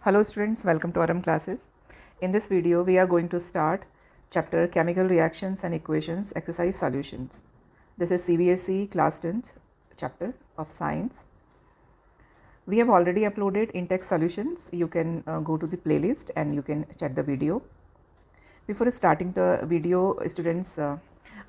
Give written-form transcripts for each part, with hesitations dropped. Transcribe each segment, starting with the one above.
Hello students, welcome to RM classes. In this video, we are going to start chapter Chemical Reactions and Equations Exercise Solutions. This is CBSE class 10th chapter of science. We have already uploaded in-text solutions. You can go to the playlist and you can check the video. Before starting the video, students,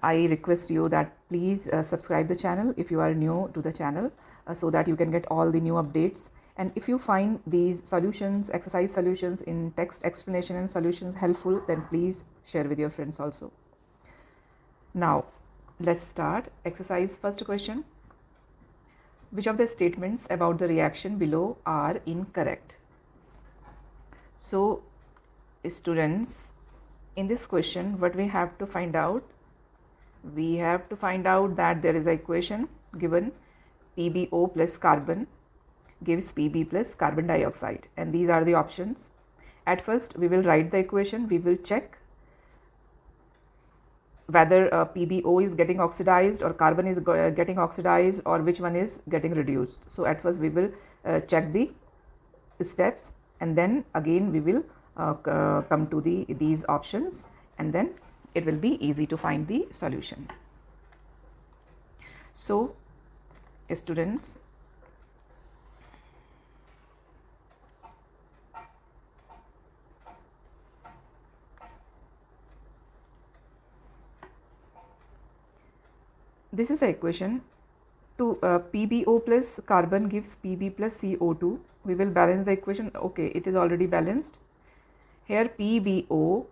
I request you that please subscribe the channel if you are new to the channel so that you can get all the new updates. And if you find these solutions, exercise solutions in text explanation and solutions helpful, then please share with your friends also. Now, let's start. Exercise first question. Which of the statements about the reaction below are incorrect? So, students, in this question, what we have to find out? We have to find out that there is an equation given PbO plus carbon gives Pb plus carbon dioxide, and these are the options. At first we will write the equation. We will check whether PbO is getting oxidized or carbon is getting oxidized or which one is getting reduced. So at first we will check the steps, and then again we will come to these options, and then it will be easy to find the solution. So students, this is the equation. To PbO plus carbon gives Pb plus CO2. We will balance the equation. Okay, it is already balanced. Here PbO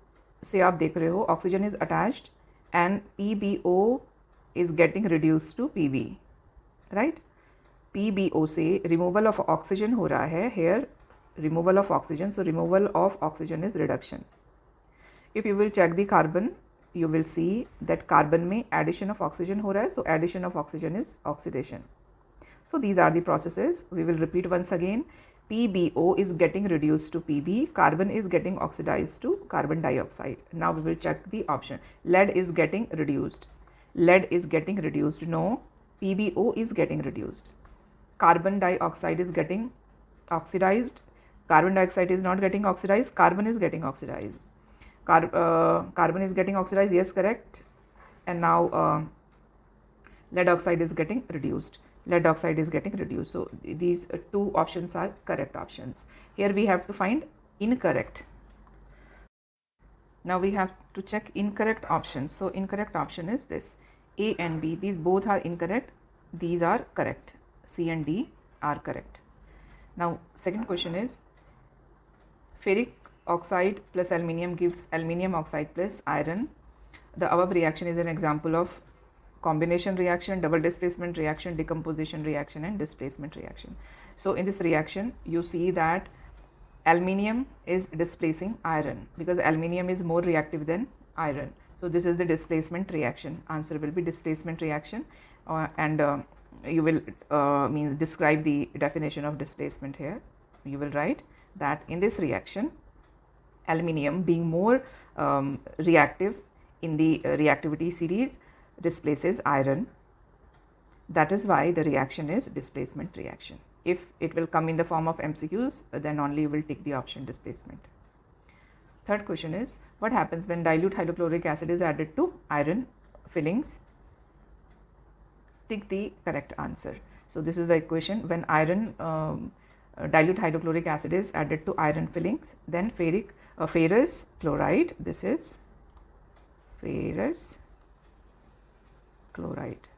से आप देख रहे हो oxygen is attached and PbO is getting reduced to Pb, right? PbO से removal of oxygen हो रहा है. Here removal of oxygen, so removal of oxygen is reduction. If you will check the carbon, you will see that carbon में addition of oxygen हो रहा है, so addition of oxygen is oxidation. So these are the processes. We will repeat once again. PbO is getting reduced to Pb, carbon is getting oxidized to carbon dioxide. Now we will check the option. Lead is getting reduced. Lead is getting reduced. No, PbO is getting reduced. Carbon dioxide is getting oxidized. Carbon dioxide is not getting oxidized. Carbon is getting oxidized. Carbon is getting oxidized. Yes, correct. And now lead oxide is getting reduced. Lead oxide is getting reduced. So these two options are correct options. Here we have to find incorrect. Now we have to check incorrect options. So incorrect option is this. A and B, these both are incorrect. These are correct. C and D are correct. Now second question is ferric oxide plus aluminium gives aluminium oxide plus iron. The above reaction is an example of combination reaction, double displacement reaction, decomposition reaction, and displacement reaction. So in this reaction, you see that aluminium is displacing iron because aluminium is more reactive than iron. So this is the displacement reaction. Answer will be displacement reaction, and you will describe the definition of displacement here. You will write that in this reaction, aluminium being more reactive in the reactivity series displaces iron. That is why the reaction is displacement reaction. If it will come in the form of MCQs, then only you will take the option displacement. Third question is, what happens when dilute hydrochloric acid is added to iron fillings? Take the correct answer. So this is the equation. When iron dilute hydrochloric acid is added to iron fillings, then ferrous chloride, this is ferrous chloride.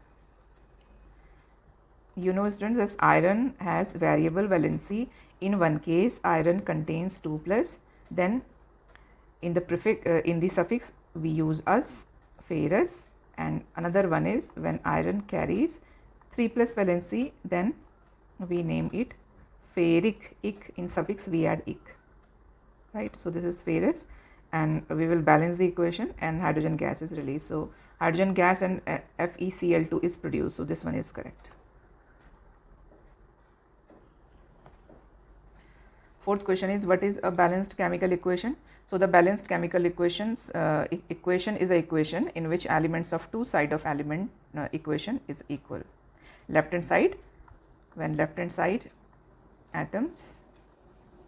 You know students, as iron has variable valency. In one case iron contains 2 plus, then in the suffix we use as ferrous, and another one is when iron carries 3 plus valency, then we name it ferric. Ik, in suffix we add ik, right? So this is ferrous, and we will balance the equation and hydrogen gas is released. So hydrogen gas and FeCl2 is produced. So this one is correct. Fourth question is, what is a balanced chemical equation? So the balanced chemical equation is an equation in which elements of two sides of element equation is equal. Left hand side, when left hand side atoms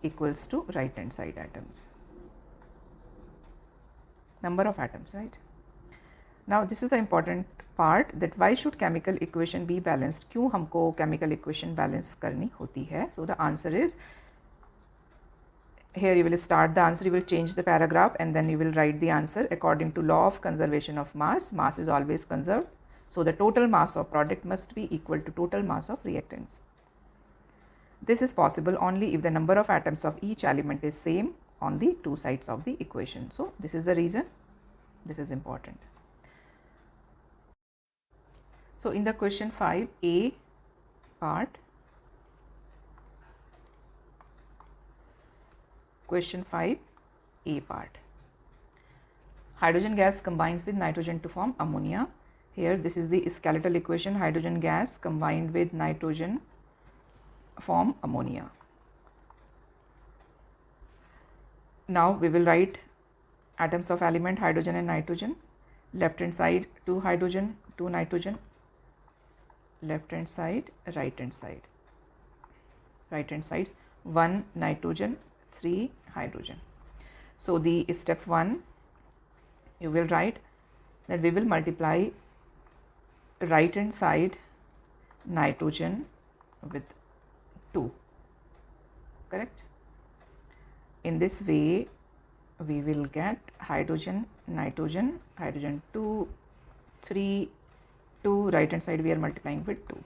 equals to right hand side atoms, number of atoms, right? Now this is the important part, that why should chemical equation be balanced, क्यों हमको chemical equation balance करनी होती है? So the answer is, here you will start the answer, you will change the paragraph and then you will write the answer according to law of conservation of mass. Mass is always conserved, so the total mass of product must be equal to total mass of reactants. This is possible only if the number of atoms of each element is same on the two sides of the equation. So this is the reason this is important. So in the question 5a part, question 5a part, hydrogen gas combines with nitrogen to form ammonia. Here this is the skeletal equation, hydrogen gas combined with nitrogen form ammonia. Now we will write atoms of element hydrogen and nitrogen. Left hand side 2 hydrogen, 2 nitrogen, left hand side, right hand side. Right hand side 1 nitrogen, 3 hydrogen. So the step 1, you will write that we will multiply right hand side nitrogen with 2, correct? In this way we will get hydrogen, nitrogen, hydrogen 2, 3, 2, right hand side we are multiplying with 2.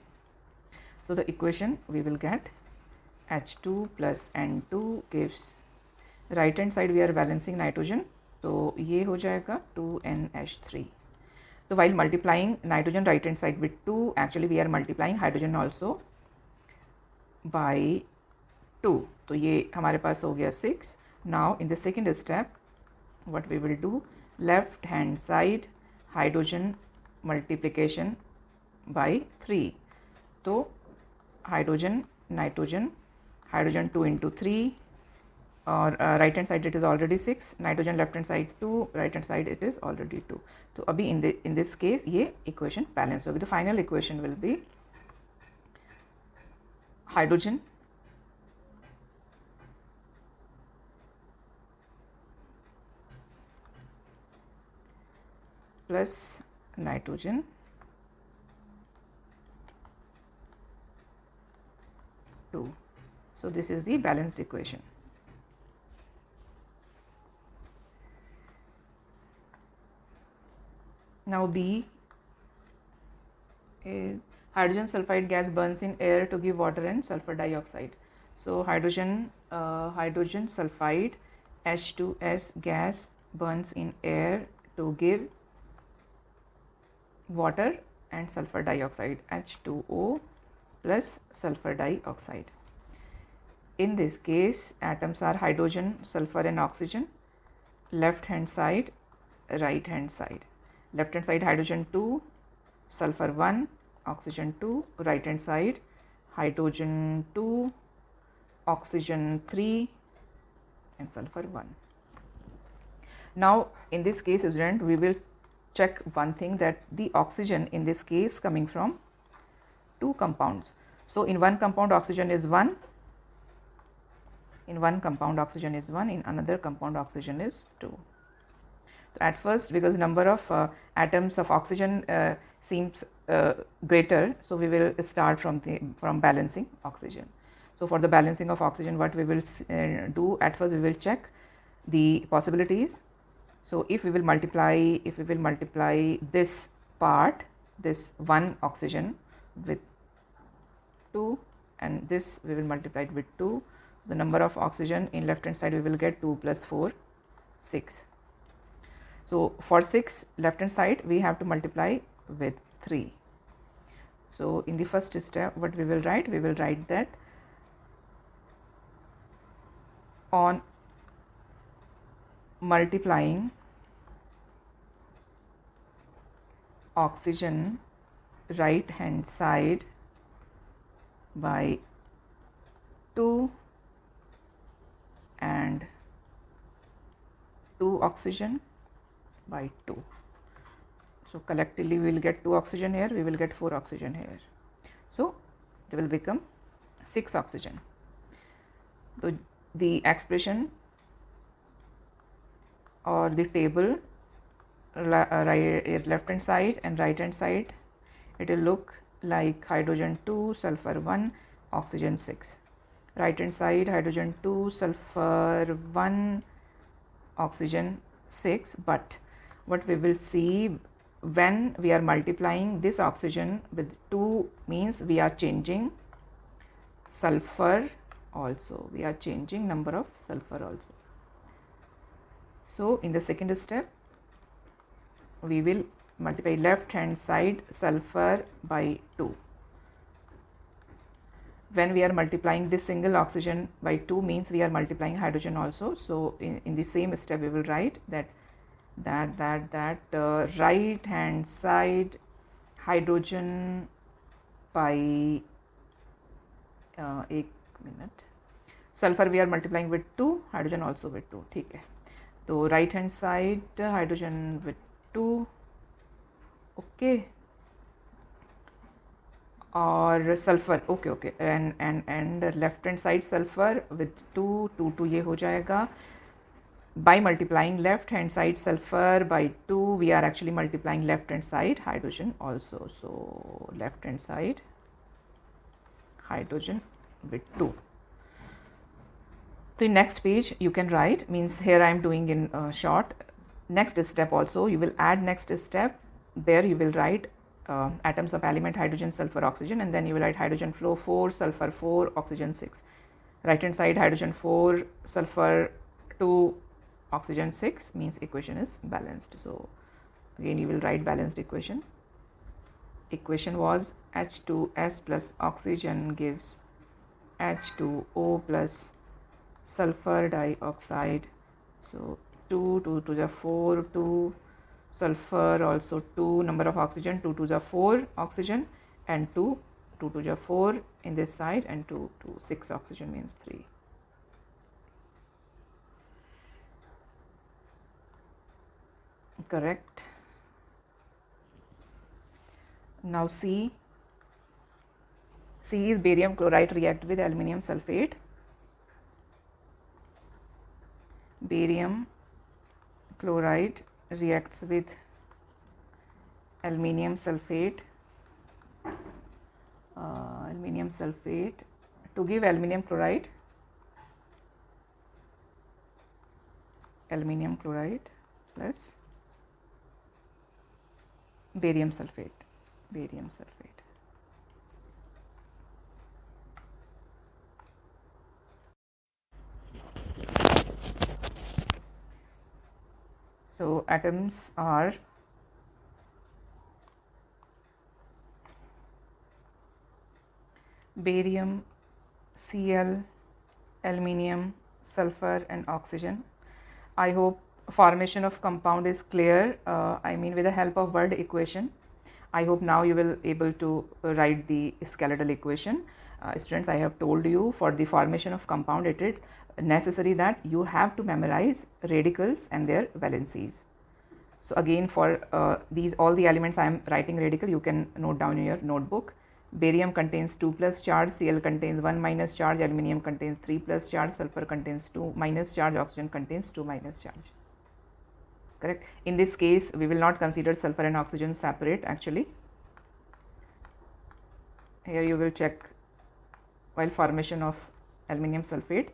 So the equation we will get H2 plus N2 gives, right hand side we are balancing nitrogen, तो ये हो जाएगा 2NH3. So while multiplying nitrogen right hand side with 2, actually we are multiplying hydrogen also by 2. तो ये हमारे पास हो गया 6. Now in the second step what we will do, left hand side hydrogen multiplication by 3. तो hydrogen, nitrogen, hydrogen 2 into 3, or right hand side it is already 6, nitrogen left hand side 2, right hand side it is already 2. तो अभी in this case ये equation balance होगी. The final equation will be hydrogen plus nitrogen two. So this is the balanced equation. Now B is hydrogen sulfide gas burns in air to give water and sulfur dioxide. So hydrogen sulfide H2S gas burns in air to give water and sulfur dioxide, H2O plus sulfur dioxide. In this case atoms are hydrogen, sulfur and oxygen, left hand side, right hand side. Left hand side hydrogen 2, sulfur 1, oxygen 2, right hand side hydrogen 2, oxygen 3 and sulfur 1. Now in this case student, we will check one thing, that the oxygen in this case coming from two compounds. So in one compound oxygen is 1, in one compound oxygen is 1, in another compound oxygen is 2. So at first, because number of atoms of oxygen seems greater, so we will start from balancing oxygen. So for the balancing of oxygen, what we will do, at first we will check the possibilities. So if we will multiply this part, this 1 oxygen with 2, and this we will multiply it with 2, the number of oxygen in left hand side we will get 2 plus 4, 6. So for 6 left hand side we have to multiply with 3. So in the first step what we will write that on multiplying oxygen right hand side by 2 and 2 oxygen by 2. So collectively we will get 2 oxygen here, we will get 4 oxygen here. So it will become 6 oxygen. So the expression or the table left hand side and right hand side, it will look like hydrogen 2, sulfur 1, oxygen 6. Right hand side, hydrogen 2, sulfur 1, oxygen 6. But what we will see, when we are multiplying this oxygen with 2 means we are changing sulfur also, we are changing number of sulfur also. So in the second step, we will multiply left hand side sulfur by 2. When we are multiplying this single oxygen by 2 means we are multiplying hydrogen also. So in the same step we will write that right hand side hydrogen by एक minute, sulphur we are multiplying with 2, hydrogen also with 2. ठीक है, तो right hand side hydrogen with 2, okay, और sulphur okay and left hand side sulphur with 2 ये हो जाएगा. By multiplying left hand side sulfur by 2, we are actually multiplying left hand side hydrogen also. So left hand side hydrogen with 2. So in next page you can write, means here I am doing in short. Next step also you will add next step. There you will write atoms of element hydrogen, sulfur, oxygen, and then you will write hydrogen flow 4, sulfur 4, oxygen 6. Right hand side hydrogen 4, sulfur 2, oxygen 6 means equation is balanced. So again you will write balanced equation. Equation was H2S plus oxygen gives H2O plus sulfur dioxide. So 2 to the 4, 2 sulfur also 2, number of oxygen 2 to the 4 oxygen, and 2 to the 4 in this side, and 2 to 6 oxygen means 3. Correct. Now C is barium chloride react with aluminium sulfate. Barium chloride reacts with aluminium sulfate. To give aluminium chloride plus barium sulfate. So atoms are barium, Cl, aluminium, sulfur and oxygen. I hope formation of compound is clear, I mean with the help of word equation. I hope now you will able to write the skeletal equation. Students, I have told you for the formation of compound it is necessary that you have to memorize radicals and their valencies. So again for these all the elements I am writing radical, you can note down in your notebook. Barium contains 2 plus charge, Cl contains 1 minus charge, aluminium contains 3 plus charge, sulfur contains 2 minus charge, oxygen contains 2 minus charge. Correct. In this case we will not consider sulfur and oxygen separate actually. Here you will check while formation of aluminium sulfate,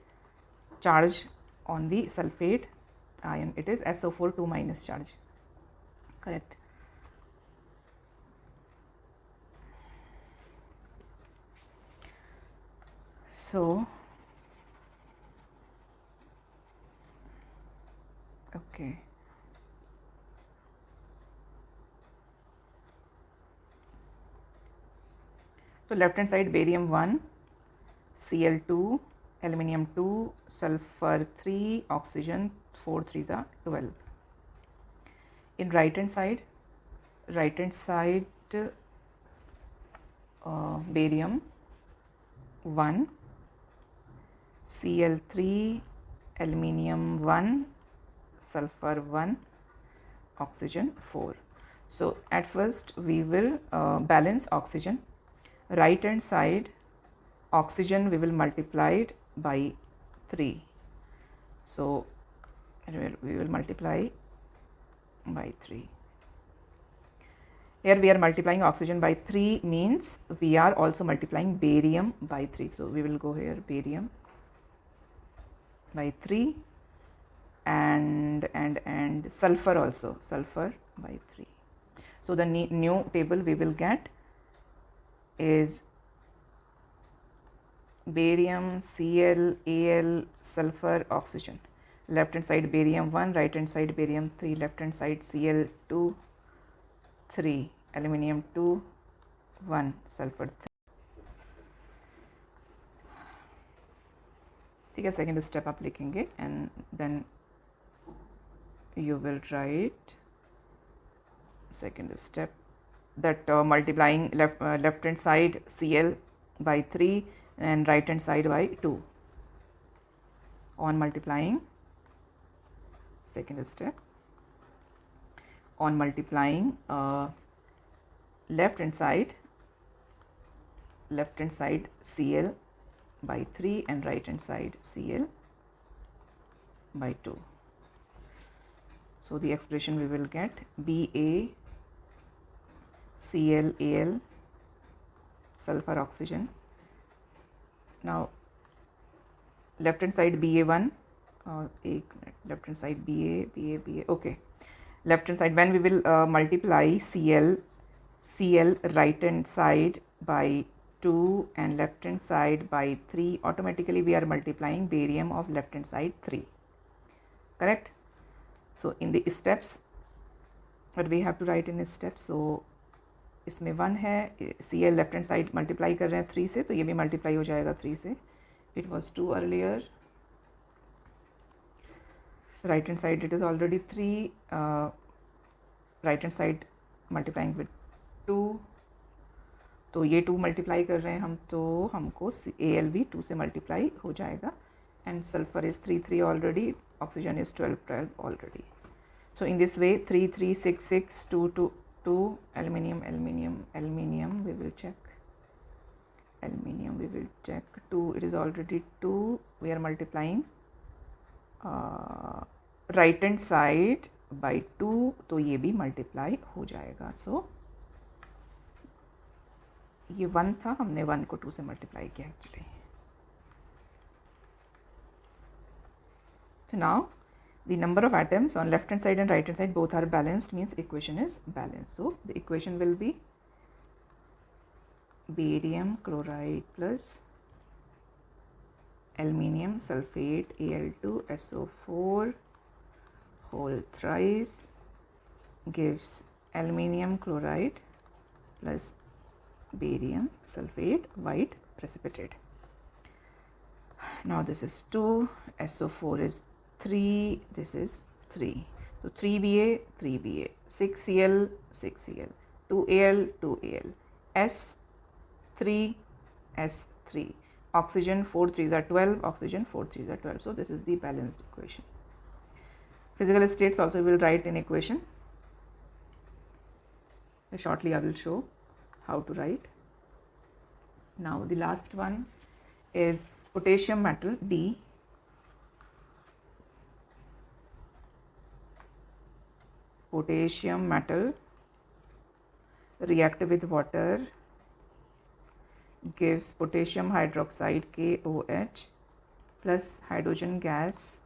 charge on the sulfate ion, it is SO4 2 minus charge. Correct. So okay, so left hand side barium 1, Cl2, aluminium 2, sulfur 3, oxygen 4 3s are 12. In right hand side barium 1, Cl3, aluminium 1, sulfur 1, oxygen 4. So at first we will balance oxygen. Right hand side oxygen we will multiply it by 3. So we will multiply by 3. Here we are multiplying oxygen by 3 means we are also multiplying barium by 3. So we will go here barium by 3 and sulfur also, sulfur by 3. So the new table we will get is barium, Cl, Al, sulfur, oxygen. Left hand side barium 1, right hand side barium 3, left hand side Cl 2, 3, aluminium 2, 1, sulfur 3. ठीक है, second step आप लिखेंगे and then you will write second step that multiplying left hand side Cl by 3 and right hand side by 2 on multiplying. Second step on multiplying left hand side Cl by 3 and right hand side Cl by 2. So the expression we will get Ba Cl Al sulfur oxygen. Now left hand side Ba1 left hand side Ba okay. Left hand side when we will multiply Cl right hand side by 2 and left hand side by 3, automatically we are multiplying barium of left hand side 3, correct. So in the steps what we have to write in steps, so इसमें 1 है, Cl left hand side multiply कर रहे हैं 3 से, तो ये भी multiply हो जाएगा 3 से. It was 2 earlier. Right hand side it is already 3, right hand side multiplying with 2, तो ये 2 मल्टीप्लाई कर रहे हैं हम, तो हमको Al भी 2 से मल्टीप्लाई हो जाएगा. And sulphur is 3 already, oxygen is 12 already. So in this way 3 3 6 6 2 2 2 aluminium we will check aluminium we will check 2, it is already 2, we are multiplying right hand side by 2, तो ये भी multiply हो जाएगा. So ये 1 था, हमने 1 को 2 से multiply किया actually. So now the number of atoms on left hand side and right hand side both are balanced, means equation is balanced. So the equation will be barium chloride plus aluminium sulfate Al2SO4 whole thrice gives aluminium chloride plus barium sulfate white precipitate. Now this is 2, SO4 is 3, this is 3, so 3Ba 3Ba, 6Cl 6Cl, 2Al 2Al, S3 S3, oxygen 4 3s are 12, oxygen 4 3s are 12. So this is the balanced equation. Physical states also we will write in equation. Shortly I will show how to write. Now the last one is potassium metal D. Potassium metal react with water gives potassium hydroxide KOH plus hydrogen gas.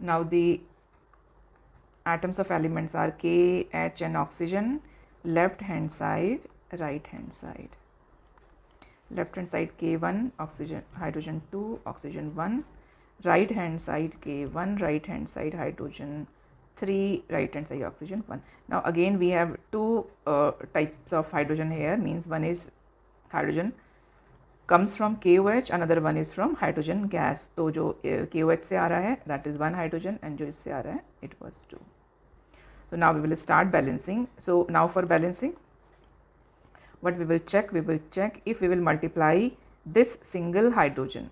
Now the atoms of elements are K, H and oxygen, left hand side, right hand side. Left hand side K1, oxygen, hydrogen 2, oxygen 1. Right hand side K1, right hand side hydrogen 3, right hand side oxygen 1. Now again we have two types of hydrogen here, means one is hydrogen comes from KOH, another one is from hydrogen gas. तो जो KOH से आ रहा है that is one hydrogen and जो इससे आ रहा है it was 2. So now we will start balancing. So now for balancing what we will check if we will multiply this single hydrogen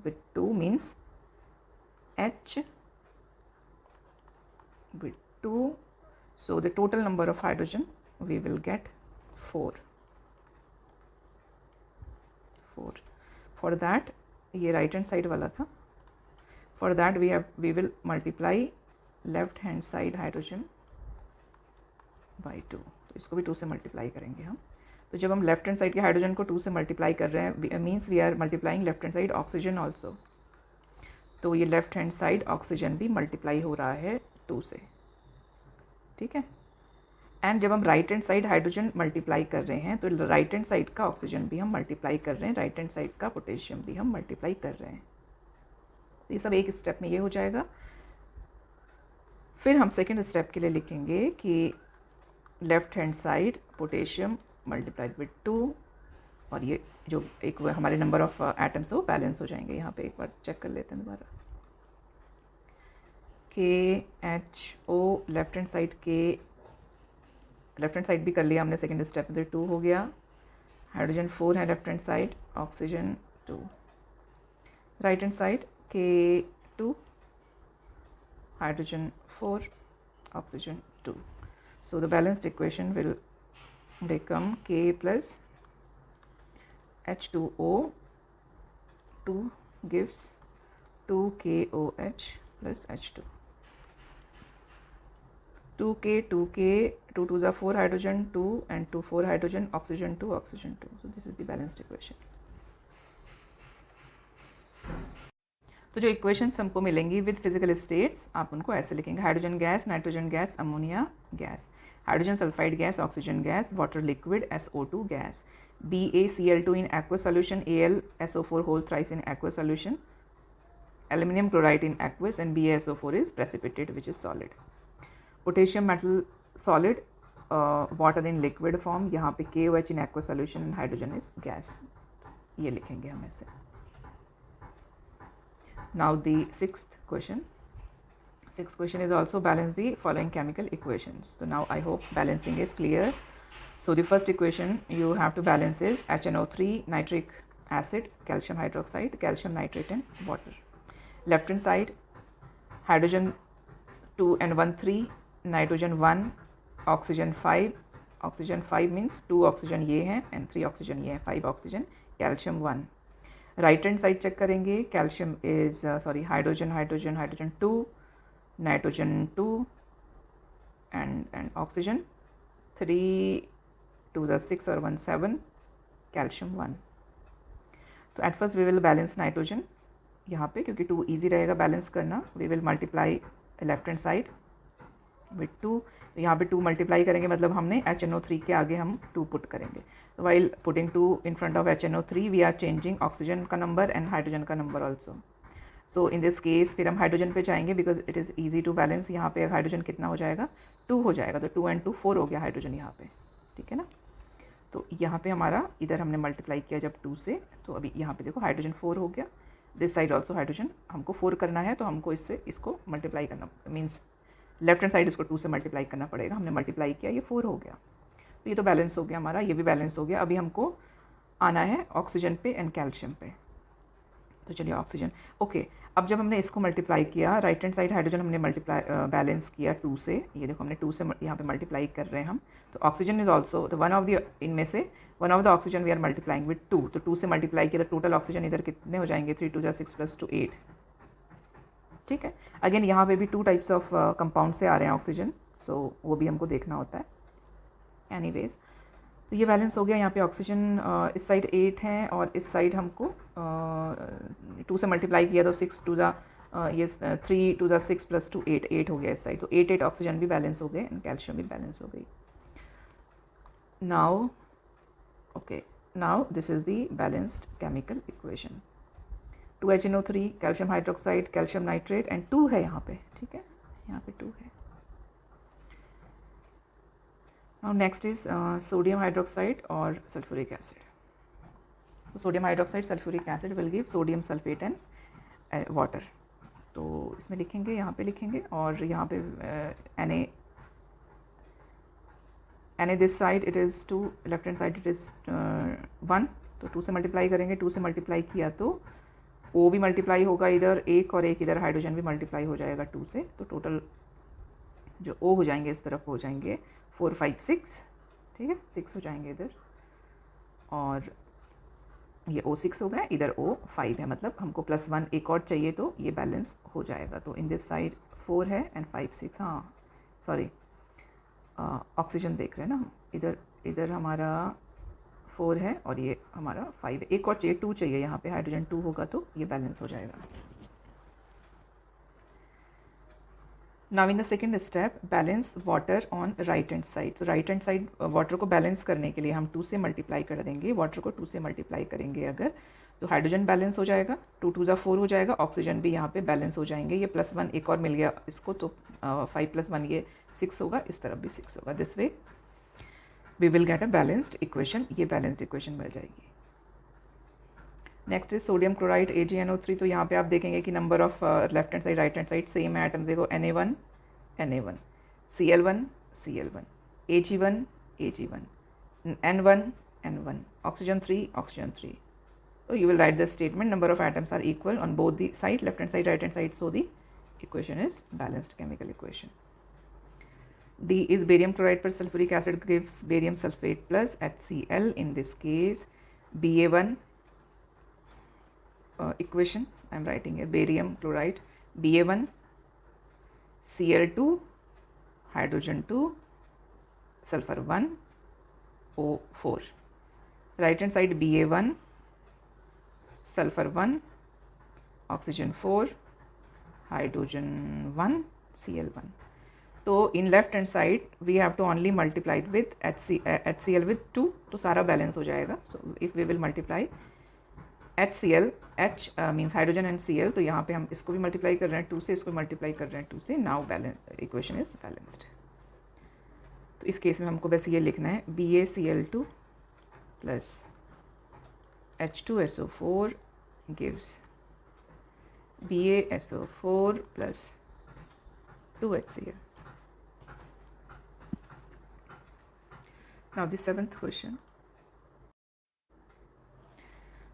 with 2 means H with 2, so the total number of hydrogen we will get 4. For that ये right hand side वाला था. For that we will multiply left hand side hydrogen by 2. तो इसको भी 2 से multiply करेंगे हम. तो जब हम लेफ्ट हैंड साइड के हाइड्रोजन को 2 से मल्टीप्लाई कर रहे हैं, means we are multiplying left hand side oxygen also. तो ये लेफ्ट हैंड साइड ऑक्सीजन भी मल्टीप्लाई हो रहा है 2 से. ठीक है. एंड जब हम right hand side hydrogen multiply कर रहे हैं, तो राइट हैंड साइड का ऑक्सीजन भी हम मल्टीप्लाई कर रहे हैं, राइट हैंड साइड का पोटेशियम भी हम मल्टीप्लाई कर रहे हैं. तो ये सब एक स्टेप में ये हो जाएगा. फिर हम सेकेंड स्टेप के लिए लिखेंगे कि left hand side potassium multiplied with 2, और ये जो एक हमारे नंबर ऑफ एटम्स है वो बैलेंस हो जाएंगे. यहाँ पे एक बार चेक कर लेते हैं दोबारा. KHO लेफ्ट हैंड साइड भी कर लिया हमने सेकेंड स्टेप में, 2 हो गया. हाइड्रोजन 4 है left hand side, oxygen 2. Right hand side K2 hydrogen 4 oxygen 2. So the balanced equation will become K plus H2O 2 gives 2KOH plus H2. 2K 2 2s are 4 hydrogen 2 and 2 4 hydrogen oxygen 2 oxygen 2. So this is the balanced equation. तो जो equations हमको मिलेंगी with physical states, आप उनको ऐसे लिखेंगे. Hydrogen gas, nitrogen gas, ammonia gas, hydrogen sulphide gas, oxygen gas, water liquid, SO2 gas, BaCl2 in aqueous solution, AlSO4 whole thrice in aqueous solution, aluminum chloride in aqueous, and BaSO4 is precipitate which is solid. Potassium metal solid, water in liquid form, यहाँ पे KOH in aqueous solution and hydrogen is gas. ये लिखेंगे हम ऐसे. Now the sixth question is also balance the following chemical equations. So now I hope balancing is clear. So the first equation you have to balance is HNO3, nitric acid, calcium hydroxide, calcium nitrate and water. Left hand side hydrogen 2 and 1 3, nitrogen 1, oxygen 5. Oxygen 5 means 2 oxygen ये हैं and 3 oxygen ये हैं, 5 oxygen, calcium 1. Right hand side check करेंगे. Calcium is hydrogen 2, nitrogen 2 and oxygen 3 2 6 और 1 7, calcium 1. तो at first we will balance nitrogen यहाँ पे, क्योंकि 2 ईजी रहेगा बैलेंस करना. We will multiply left hand side with 2. यहाँ पे 2 मल्टीप्लाई करेंगे, मतलब हमने HNO3 के आगे हम 2 पुट करेंगे. While putting 2 in front of HNO3 we are changing oxygen का number and hydrogen का number also. So in this case फिर हम हाइड्रोजन पे जाएंगे because it is easy to balance. यहाँ पे हाइड्रोजन कितना हो जाएगा, 2 हो जाएगा. तो 2 and 2 4 हो गया हाइड्रोजन यहाँ पे. ठीक है ना. तो यहाँ पे हमारा इधर हमने मल्टीप्लाई किया जब 2 से, तो अभी यहाँ पे देखो हाइड्रोजन 4 हो गया. दिस साइड ऑल्सो हाइड्रोजन हमको 4 करना है, तो हमको इसको मल्टीप्लाई करना, मीन्स लेफ्ट हैंड साइड इसको 2 से मल्टीप्लाई करना पड़ेगा. हमने मल्टीप्लाई किया, ये 4 हो गया. तो ये तो बैलेंस हो गया हमारा, ये भी बैलेंस हो गया. अभी हमको आना है ऑक्सीजन पे एंड कैल्शियम पे. तो चलिए ऑक्सीजन. ओके, अब जब हमने इसको मल्टीप्लाई किया, राइट हैंड साइड हाइड्रोजन हमने मल्टीप्लाई बैलेंस किया 2 से. ये देखो हमने 2 से यहाँ पे मल्टीप्लाई कर रहे हैं हम. तो oxygen is also the one of the, इनमें से one of the oxygen we are multiplying with 2. तो 2 से मल्टीप्लाई किया, टोटल ऑक्सीजन इधर कितने हो जाएंगे, 3 2 6 + 2 8. ठीक है. अगेन यहाँ पे भी 2 टाइप्स ऑफ कंपाउंड से आ रहे हैं ऑक्सीजन, सो वो भी हमको देखना होता है. एनीवेज, तो ये बैलेंस हो गया. यहाँ पे ऑक्सीजन इस साइड 8 हैं और इस साइड हमको 2 से मल्टीप्लाई किया तो 6 2 ये 3 2 6 + 2 8 8 हो गया इस साइड. तो 8 8 ऑक्सीजन भी बैलेंस हो गए एंड कैल्शियम भी बैलेंस हो गई. Now okay, now this is the balanced chemical equation. 2HNO3, calcium hydroxide, calcium nitrate and 2 है यहाँ पे. ठीक है, यहाँ पे 2 है. Now next is sodium hydroxide or sulfuric acid. So sodium hydroxide, sulfuric acid will give sodium sulfate and water. तो इसमें लिखेंगे, यहाँ पे लिखेंगे, और यहाँ पे Na this side it is 2, left hand side it is 1. तो 2 से मल्टीप्लाई करेंगे. 2 से मल्टीप्लाई किया तो O भी मल्टीप्लाई होगा इधर, एक और एक इधर हाइड्रोजन भी मल्टीप्लाई हो जाएगा 2 से. तो टोटल जो O हो जाएंगे इस तरफ हो जाएंगे 4 5 6. ठीक है, 6 हो जाएंगे इधर, और ये O6 हो गया, इधर O5 है, मतलब हमको +1 एक और चाहिए तो ये बैलेंस हो जाएगा। तो इन दिस साइड 4 है एंड 5 6, हाँ सॉरी ऑक्सीजन देख रहे हैं ना हम, इधर हमारा 4 है और ये हमारा 5 है, एक और चाहिए 2 चाहिए यहाँ पे, हाइड्रोजन 2 होगा तो ये बैलेंस हो जाएगा। Now in the second step balance water on right hand side. तो राइट हैंड साइड वाटर को बैलेंस करने के लिए हम 2 से मल्टीप्लाई कर देंगे, वाटर को 2 से मल्टीप्लाई करेंगे अगर, तो हाइड्रोजन बैलेंस हो जाएगा, 2 2 ज़ा 4 हो जाएगा, ऑक्सीजन भी यहाँ पे बैलेंस हो जाएंगे। ये +1 एक और मिल गया इसको, तो 5 + 1 ये 6 होगा, इस तरफ भी 6 होगा। This way we will get a balanced equation, ये बैलेंस्ड इक्वेशन मिल जाएगी। Next is sodium chloride AgNO3। तो यहाँ पे आप देखेंगे कि number of left hand side right hand side same है एटम्स, देखो Na1 Na1, Cl1 Cl1, Ag1 Ag1, N1 N1, oxygen 3 oxygen 3. So you will write the statement number of atoms are equal on both the side, left hand side, right hand side, so the equation is balanced chemical equation. D is barium chloride per sulfuric acid gives barium sulfate plus HCl, in this case Ba1 equation I am writing here, barium chloride Ba1 Cl2 hydrogen 2 sulfur 1 O4, right hand side Ba1 sulfur 1 oxygen 4 hydrogen 1 Cl1. तो in left hand side we have to only multiply it with HCl with 2, तो सारा balance हो जाएगा. So if we will multiply HCl, H means hydrogen and Cl, तो यहाँ पे हम इसको भी मल्टीप्लाई कर रहे हैं 2 से, इसको मल्टीप्लाई कर रहे हैं 2 से. Now balance equation is balanced. तो इस केस में हमको बस ये लिखना है BaCl2 plus H2SO4 gives BaSO4 plus 2HCl. Now the seventh question.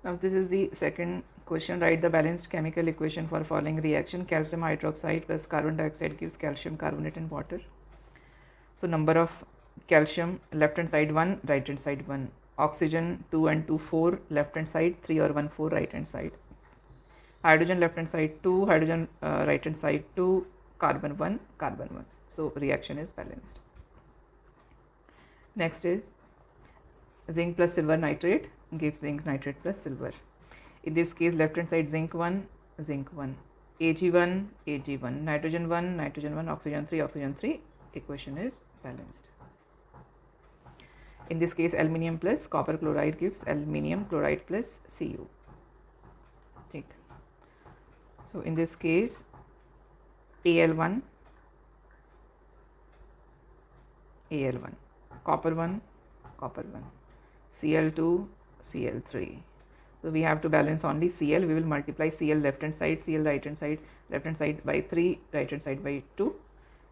Now this is the second question. Write the balanced chemical equation for following reaction. Calcium hydroxide plus carbon dioxide gives calcium carbonate and water. So number of calcium, left hand side 1, right hand side 1. Oxygen 2 and 2 4, left hand side 3 or 1 4, right hand side. Hydrogen left hand side 2, hydrogen right hand side 2, carbon 1, carbon 1. So reaction is balanced. Next is zinc plus silver nitrate gives zinc nitrate plus silver. In this case left hand side zinc 1, zinc 1, Ag1, Ag1, nitrogen 1, nitrogen 1, oxygen 3, oxygen 3. Equation is balanced. In this case aluminium plus copper chloride gives aluminium chloride plus Cu. Take. So in this case Al1, Al1, copper 1, copper 1, Cl2, Cl3. So we have to balance only Cl. We will multiply Cl left hand side, Cl right hand side, left hand side by 3, right hand side by 2,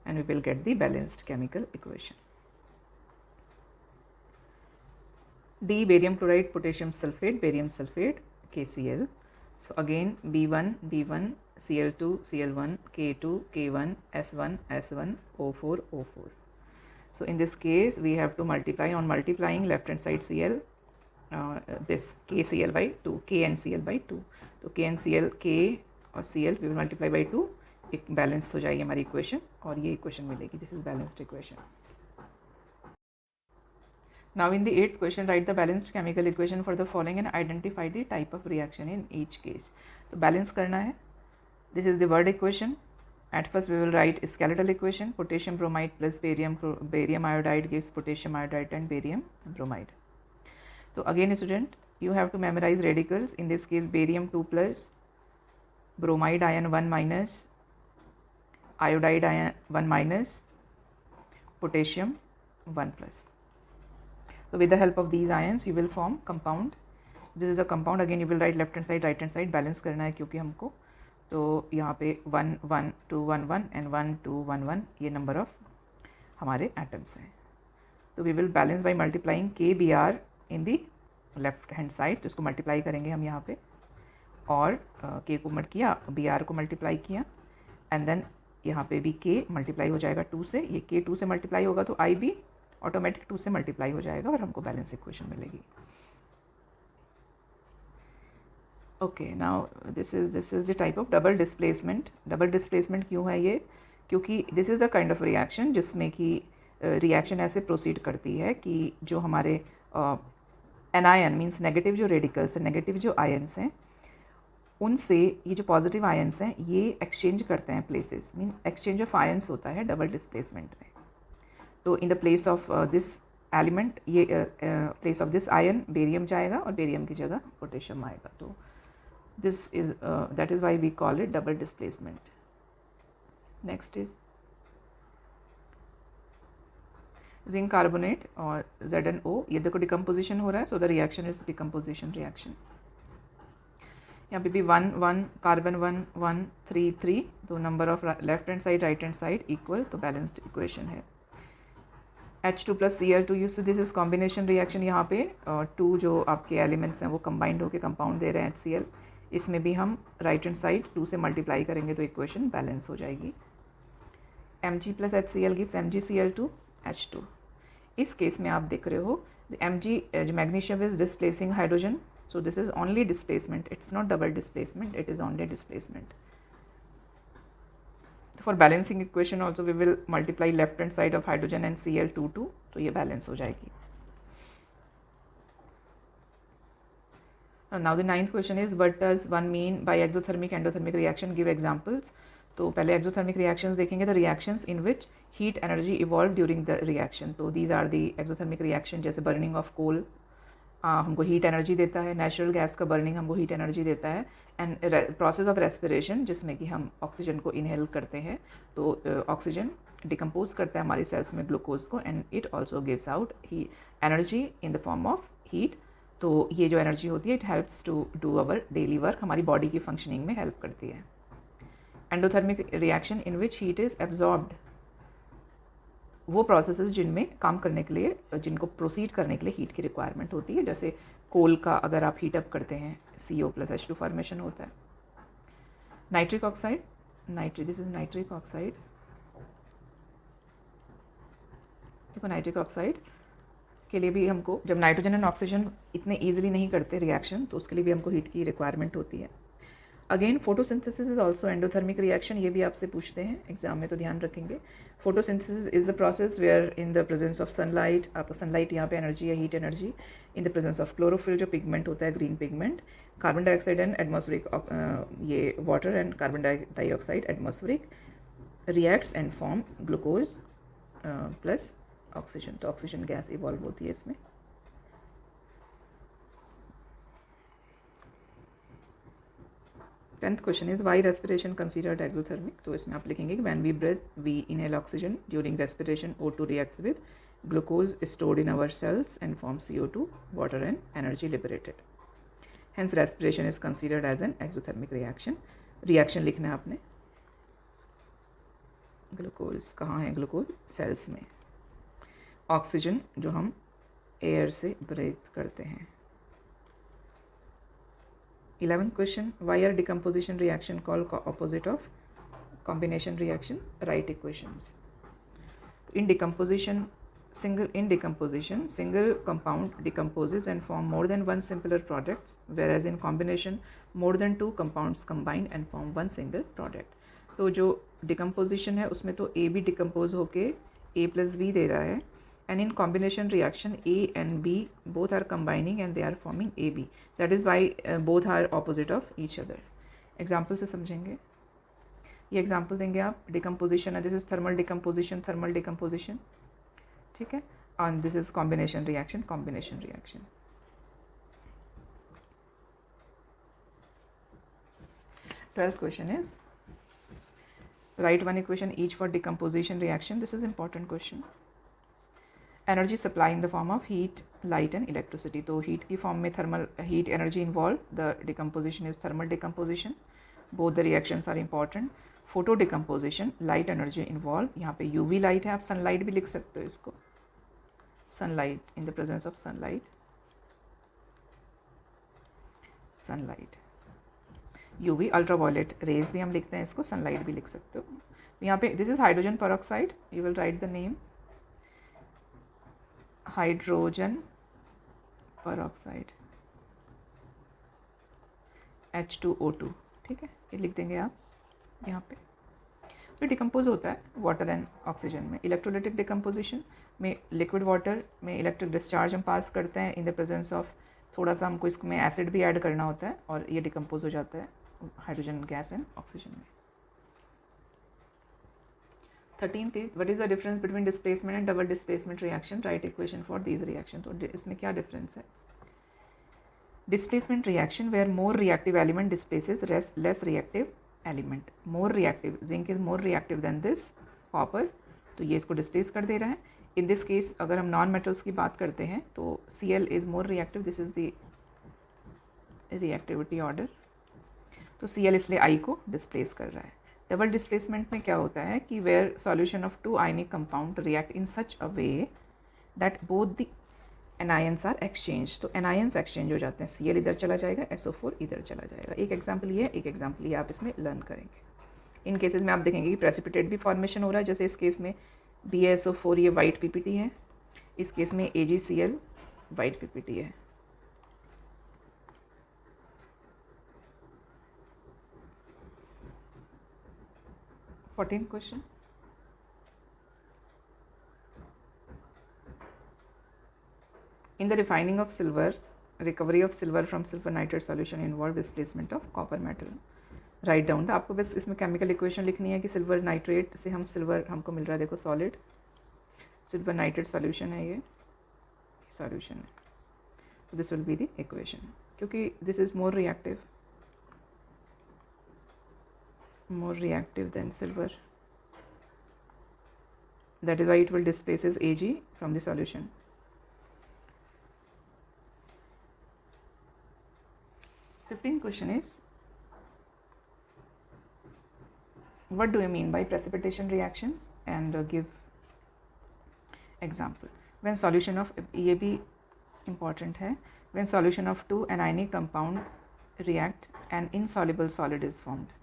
and we will get the balanced chemical equation. D barium chloride potassium sulfate, barium sulfate KCl. So again B1, B1, Cl2, Cl1, K2, K1, S1, S1, O4, O4. So in this case we have to multiply, on multiplying left hand side Cl, this KCl by 2, K and Cl by 2. तो K and Cl, K और Cl we will multiply by 2, एक balance हो जाएगी हमारी equation और ये equation मिलेगी. This is balanced equation. Now in the 8th question, write the balanced chemical equation for the following and identify the type of reaction in each case. तो balance करना है. This is the word equation. At first we will write skeletal equation. Potassium bromide plus barium iodide gives potassium iodide and barium bromide. So again student, you have to memorize radicals. In this case barium 2 plus, bromide ion 1 minus, iodide ion 1 minus, potassium 1 plus. So with the help of these ions you will form compound. This is a compound. Again you will write left hand side right hand side. Balance करना है क्योंकि हमको, तो यहाँ पे 1 1 2 1 1 and 1 2 1 1 ये number of हमारे atoms हैं. तो we will balance by multiplying KBr in the left hand side. तो इसको multiply करेंगे हम यहाँ पे, और K को मल्ट किया, Br को multiply किया, and then यहाँ पे भी K multiply हो जाएगा 2 से, ये K 2 से multiply होगा तो IB ऑटोमेटिक 2 से मल्टीप्लाई हो जाएगा और हमको बैलेंस इक्वेशन मिलेगी. Okay, now this is the type of double displacement. Double displacement क्यों है ये? क्योंकि this is the kind of reaction जिसमें कि रिएक्शन ऐसे प्रोसीड करती है कि जो हमारे एनायन मीन्स नेगेटिव जो रेडिकल्स हैं, नेगेटिव जो आयन्स हैं, उनसे ये जो पॉजिटिव आयन्स हैं ये एक्सचेंज करते हैं places. Mean exchange of ions होता है डबल डिस्प्लेसमेंट में. तो in the place of this element, ये place of this ion barium जाएगा और बेरियम की जगह पोटेशियम आएगा. तो this is that is why we call it double displacement. Next is zinc carbonate और ZnO. ये देखो decomposition हो रहा है, so the reaction is decomposition reaction. यहाँ पे भी 1 1 कार्बन 1 1 3 3, तो number of left hand side right hand side equal, तो बैलेंस्ड इक्वेशन है. H2 plus Cl2 use, this is combination reaction. यहाँ पे 2 जो आपके एलिमेंट्स हैं वो कंबाइंड होकर कंपाउंड दे रहे हैं HCl. इसमें भी हम राइट हैंड साइड 2 से मल्टीप्लाई करेंगे तो इक्वेशन बैलेंस हो जाएगी. Mg plus HCl gives MgCl2 H2. इस केस में आप देख रहे हो Mg जो magnesium is displacing hydrogen, so this is only displacement, it's not double displacement, it is only displacement. For balancing equation also we will multiply left hand side of hydrogen and Cl2 तो ये balance हो जाएगी. Now the ninth question is what does one mean by exothermic endothermic reaction, give examples. तो पहले exothermic reactions देखेंगे, the reactions in which heat energy evolved during the reaction. तो these are the exothermic reaction, जैसे burning of coal हमको heat energy देता है, natural gas का burning हमको हीट एनर्जी देता है, एंड प्रोसेस ऑफ रेस्पिरेशन जिसमें कि हम ऑक्सीजन को इनहेल करते हैं, तो ऑक्सीजन डिकम्पोज करता है हमारी सेल्स में ग्लूकोज को, and it also gives out heat energy in the form of heat. तो ये जो एनर्जी होती है it helps to do our daily work, हमारी बॉडी की फंक्शनिंग में हेल्प करती है. Endothermic reaction in which heat is absorbed, वो प्रोसेसेस जिनमें काम करने के लिए, जिनको प्रोसीड करने के लिए हीट की रिक्वायरमेंट होती है, जैसे कोल का अगर आप हीटअप करते हैं CO प्लस H2 फॉर्मेशन होता है. Nitric oxide, this is nitric oxide. देखो नाइट्रिक ऑक्साइड के लिए भी हमको, जब नाइट्रोजन एंड ऑक्सीजन इतने ईजिली नहीं करते रिएक्शन, तो उसके लिए भी हमको हीट की रिक्वायरमेंट होती है. Again photosynthesis is also endothermic reaction, ये भी आपसे पूछते हैं एग्जाम में, तो ध्यान रखेंगे. Photosynthesis is the process where in the presence of sunlight, आपका सनलाइट यहाँ पे एनर्जी है, heat energy, in the presence of chlorophyll जो पिगमेंट होता है, green pigment, carbon dioxide and atmospheric, ये water and carbon dioxide atmospheric reacts and form glucose plus oxygen. तो oxygen gas evolve होती है इसमें. Tenth question is why respiration considered exothermic. तो इसमें आप लिखेंगे कि when we breathe we inhale oxygen, during respiration O2 reacts with glucose stored in our cells and form CO2, water and energy liberated. Hence respiration is considered as an exothermic reaction. Reaction लिखना है आपने. Glucose कहाँ है? Glucose sales में. Oxygen जो हम air से breathe करते हैं. 11th question, why are decomposition reaction called opposite of combination reaction? Write equations. In decomposition single compound decomposes and form more than one simpler products, whereas in combination more than two compounds combine and form one single product. तो जो decomposition है उसमें तो A भी decompose होके A plus B दे रहा है, and in combination reaction A and B both are combining and they are forming AB. That is why both are opposite of each other. Example से समझेंगे. ये example देंगे आप. Decomposition है, this is thermal decomposition, ठीक है, and this is combination reaction. 12th question is write one equation each for decomposition reaction. This is important question. Energy supply in the form of heat, light and electricity. तो heat की form में thermal heat energy involve, the decomposition is thermal decomposition. Both the reactions are important. Photo decomposition, light energy involve. यहाँ पे UV light है, आप sunlight भी लिख सकते हो इसको. Sunlight, in the presence of sunlight. UV ultraviolet rays भी हम लिखते हैं इसको, सनलाइट भी लिख सकते हो. यहाँ पे this is hydrogen peroxide, you will write the name hydrogen peroxide. H2O2, ठीक है, ये लिख देंगे आप यहाँ पे। तो डिकम्पोज होता है वाटर एंड ऑक्सीजन में। इलेक्ट्रोलाइटिक डिकम्पोजिशन में लिक्विड वाटर में इलेक्ट्रिक डिस्चार्ज हम पास करते हैं इन द प्रेजेंस ऑफ, थोड़ा सा हमको इसमें एसिड भी ऐड करना होता है और ये डिकम्पोज हो जाता है हाइड्रोजन गैस एंड ऑक्सीजन में। 13th is what is the difference between displacement and double displacement reaction, write equation for these reaction. तो इसमें क्या डिफरेंस है? Displacement reaction where more reactive element displaces less reactive element. More reactive, zinc is more reactive than this copper, तो ये इसको displace कर दे रहा है। इन दिस केस अगर हम नॉन मेटल्स की बात करते हैं तो Cl is more reactive, this is the reactivity order, तो Cl इसलिए I को डिस्प्लेस कर रहा है। डबल डिस्प्लेसमेंट में क्या होता है कि where solution of two ionic compound react in such a way that both the anions are exchange, तो एनायंस एक्सचेंज हो जाते हैं, Cl इधर चला जाएगा, SO4 इधर चला जाएगा। एक एग्जाम्पल ये है, एक एग्जाम्पल ये आप इसमें लर्न करेंगे। इन केसेस में आप देखेंगे कि प्रेसिपिटेट भी फॉर्मेशन हो रहा है, जैसे इस केस में BaSO4 ये वाइट PPT है, इस केस में AgCl वाइट PPT है। Fourteenth question, in the refining of silver, recovery of silver from silver nitrate solution involve displacement of copper metal, write down the, आपको बस इसमें केमिकल इक्वेशन लिखनी है कि सिल्वर नाइट्रेट से हम सिल्वर हमको मिल रहा है, देखो सॉलिड सिल्वर नाइट्रेट सॉल्यूशन है, ये सॉल्यूशन है, तो this will be the equation, क्योंकि this is more reactive than silver, that is why it will displaces Ag from the solution. 15th question is, what do you mean by precipitation reactions, and give example. When solution of, ये भी important है, when solution of two anionic compound react an insoluble solid is formed,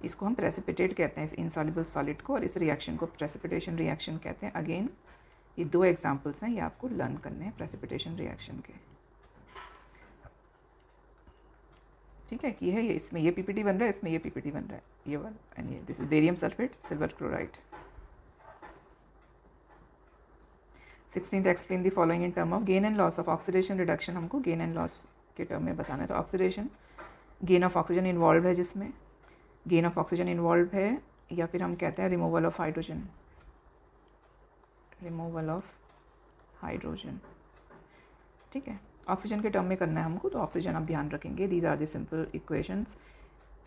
इसको हम precipitate कहते हैं, इस insoluble solid को, और इस रिएक्शन को प्रेसिपिटेशन रिएक्शन कहते हैं। अगेन ये दो एग्जांपल्स हैं, ये आपको लर्न करने हैं प्रेसिपिटेशन रिएक्शन के, ठीक है, कि है ये, इसमें ये PPT बन रहा है, इसमें ये PPT बन रहा है, ये वाला, एंड ये this is barium sulphate silver chloride. 16th explain the following in term of gain and loss of oxidation reduction, हमको गेन एंड लॉस के टर्म में बताना है। तो oxidation, gain of oxygen involve है, जिसमें गेन ऑफ ऑक्सीजन इन्वॉल्व है, या फिर हम कहते हैं रिमूवल ऑफ हाइड्रोजन, ठीक है, ऑक्सीजन के टर्म में करना है हमको, तो ऑक्सीजन आप ध्यान रखेंगे, these are the simple equations.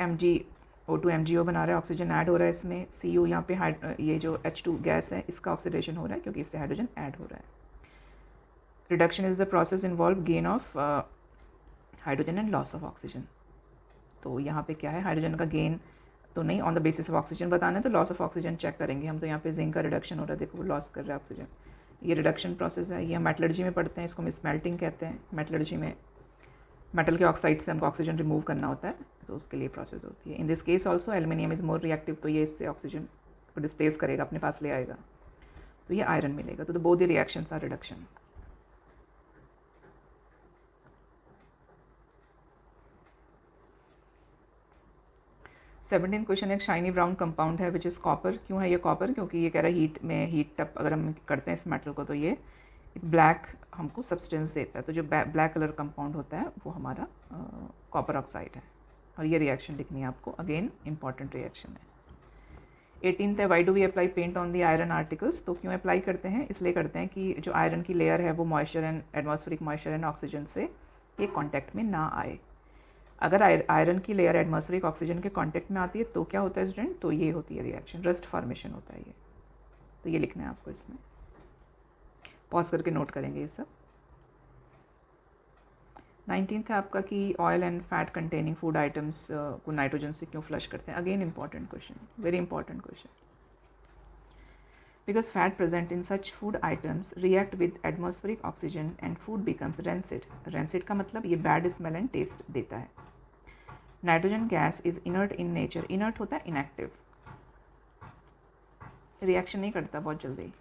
MgO2 MgO बना रहा है, ऑक्सीजन ऐड हो रहा है इसमें, Cu यहाँ पे ये जो H2 गैस है इसका ऑक्सीडेशन हो रहा है क्योंकि इससे हाइड्रोजन ऐड हो रहा है। Reduction is the process involve gain of hydrogen and loss of oxygen, तो यहाँ पे क्या है, हाइड्रोजन का गेन तो नहीं, on the basis of oxygen बताना है, तो लॉस ऑफ ऑक्सीजन चेक करेंगे हम। तो यहाँ पे जिंक का रिडक्शन हो रहा है, देखो वो लॉस कर रहा है ऑक्सीजन, ये रिडक्शन प्रोसेस है, ये हम मेटलर्जी में पढ़ते हैं, इसको हम स्मेल्टिंग कहते हैं। मेटलर्जी में मेटल के ऑक्साइड से हमको ऑक्सीजन रिमूव करना होता है, तो उसके लिए प्रोसेस होती है। In this case also aluminium is more reactive, तो ये इससे ऑक्सीजन को डिस्प्लेस करेगा, अपने पास ले आएगा, तो ये आयरन मिलेगा। तो both the reactions are reduction. Seventeen question एक शाइनी ब्राउन कंपाउंड है विच इज़ कॉपर। क्यों है ये कॉपर? क्योंकि ये कह रहा है हीट में, हीट टप अगर हम करते हैं इस मेटल को, तो ये एक ब्लैक हमको सब्सटेंस देता है, तो जो ब्लैक कलर कंपाउंड होता है वो हमारा कॉपर ऑक्साइड है, और ये रिएक्शन लिखनी है आपको, अगेन इंपॉर्टेंट रिएक्शन है। 18th है, why do we apply paint on the iron articles. तो क्यों अप्लाई करते हैं? इसलिए करते हैं कि जो आयरन की लेयर है वो moisture and atmospheric moisture and oxygen से ये कॉन्टैक्ट में ना आए। अगर आयरन की लेयर एटमॉस्फेरिक ऑक्सीजन के कांटेक्ट में आती है तो क्या होता है स्टूडेंट? तो ये होती है रिएक्शन, रस्ट फॉर्मेशन होता है ये, तो ये लिखना है आपको, इसमें पॉज करके नोट करेंगे ये सब। 19th है आपका कि oil and fat containing food items को नाइट्रोजन से क्यों फ्लश करते हैं। Again important question, very important question. Because fat present in such food items react with atmospheric oxygen and food becomes rancid. Rancid का मतलब ये बैड स्मेल एंड टेस्ट देता है। Nitrogen gas is inert in nature. Inert होता है inactive, reaction नहीं करता बहुत जल्दी,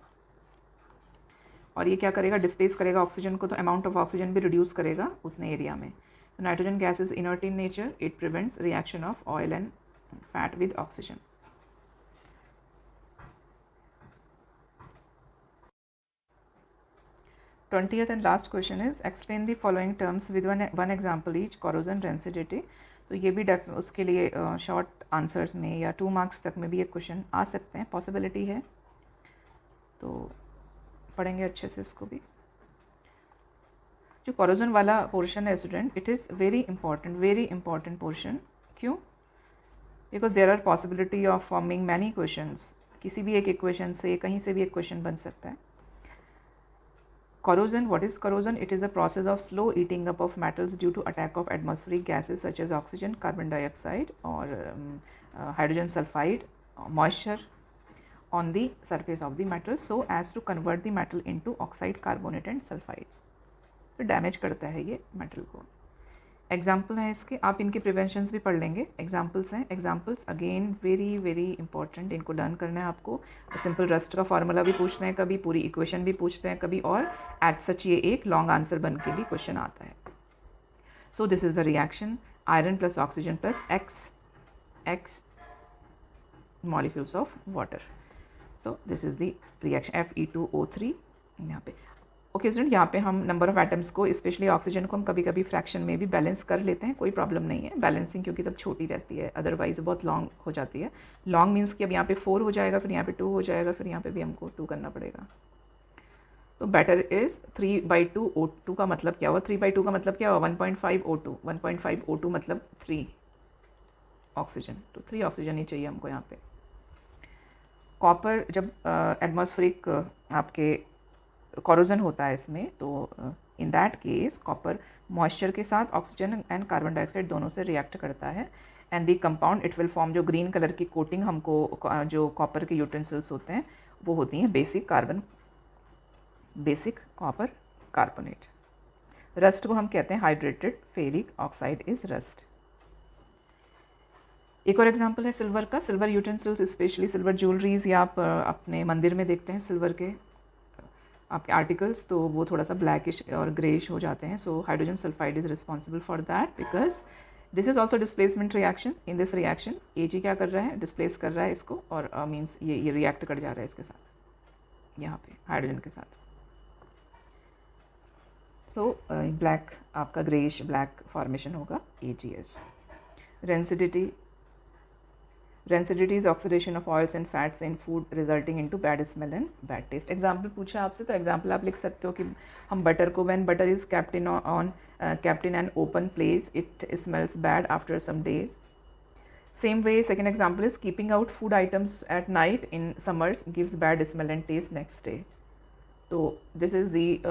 और ये क्या करेगा? डिस्प्लेस करेगा ऑक्सीजन को, तो अमाउंट ऑफ ऑक्सीजन भी रिड्यूस करेगा उतने एरिया में। Nitrogen gas is inert in nature. It prevents reaction of oil and fat with oxygen. Twentieth and last question is explain the following terms with one example each. Corrosion, rancidity. तो ये भी उसके लिए short answers में या 2 marks तक में भी एक क्वेश्चन आ सकते हैं, पॉसिबिलिटी है, तो पढ़ेंगे अच्छे से इसको भी. जो कॉरोजन वाला पोर्शन है student, it is very important portion. क्यों? Because there are possibility of forming many questions. किसी भी एक इक्वेशन से कहीं से भी एक क्वेश्चन बन सकता है. Corrosion, what is corrosion? It is a process of slow eating up of metals due to attack of atmospheric gases such as oxygen, carbon dioxide or hydrogen sulfide, moisture on the surface of the metal so as to convert the metal into oxide, carbonate and sulfides. तो damage करता है ये metal को. Example हैं इसके, आप इनके preventions भी पढ़ लेंगे. एग्जाम्पल्स हैं. एग्जाम्पल्स अगेन वेरी इंपॉर्टेंट, इनको लर्न करना है आपको. सिंपल रस्ट का फार्मूला भी पूछते हैं कभी, पूरी इक्वेशन भी पूछते हैं कभी, और एज सच ये एक लॉन्ग आंसर बन के भी क्वेश्चन आता है. So this is the reaction iron plus oxygen plus x molecules of water. So this is the reaction Fe2O3 यहाँ पे. ओके स्टूडेंट, यहाँ पे हम नंबर ऑफ एटम्स को, स्पेशली ऑक्सीजन को हम कभी कभी फ्रैक्शन में भी बैलेंस कर लेते हैं, कोई प्रॉब्लम नहीं है बैलेंसिंग, क्योंकि तब छोटी रहती है, अदरवाइज बहुत लॉन्ग हो जाती है. लॉन्ग मीन्स कि अब यहाँ पे 4 हो जाएगा, फिर यहाँ पे 2 हो जाएगा, फिर यहाँ पे भी हमको 2 करना पड़ेगा. तो बेटर इज़ 3/2 O2 का मतलब क्या हुआ? 3/2 का मतलब क्या हुआ? 1.5 O2. 1.5 O2 मतलब 3 ऑक्सीजन. तो 3 ऑक्सीजन ही चाहिए हमको यहाँ पे. कॉपर जब एटमॉस्फेरिक आपके कॉरोजन होता है इसमें, तो in that case copper moisture के साथ ऑक्सीजन एंड कार्बन डाइऑक्साइड दोनों से रिएक्ट करता है, and the compound it will form, जो ग्रीन कलर की कोटिंग हमको जो कॉपर के यूटेंसिल्स होते हैं वो होती हैं बेसिक कॉपर कार्बोनेट. रस्ट को हम कहते हैं hydrated ferric oxide is rust. एक और एग्जांपल है सिल्वर का. Silver utensils, specially silver jewelleries, या आप अपने मंदिर में देखते हैं सिल्वर के आपके आर्टिकल्स, तो वो थोड़ा सा ब्लैकिश और ग्रेइश हो जाते हैं. So hydrogen sulphide is responsible for that, because this is also displacement reaction. In this reaction Ag क्या कर रहा है? डिस्प्लेस कर रहा है इसको, और मीन्स ये रिएक्ट कर जा रहा है इसके साथ, यहाँ पे हाइड्रोजन के साथ. सो ब्लैक, आपका ग्रेइश ब्लैक फॉर्मेशन होगा AgS. Rancidity is oxidation of oils and fats in food resulting into bad smell and bad taste. Example पूछा आपसे, तो एग्जाम्पल आप लिख सकते हो कि हम बटर को, when butter is kept in an open place, it smells bad after some days. Same way, second example is keeping out food items at night in summers gives bad smell and taste next day. So this is the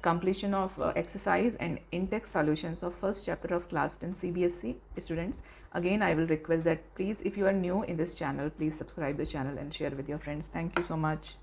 completion of exercise and in-text solutions of first chapter of class 10 CBSE students. Again, I will request that please, if you are new in this channel, please subscribe the channel and share with your friends. Thank you so much.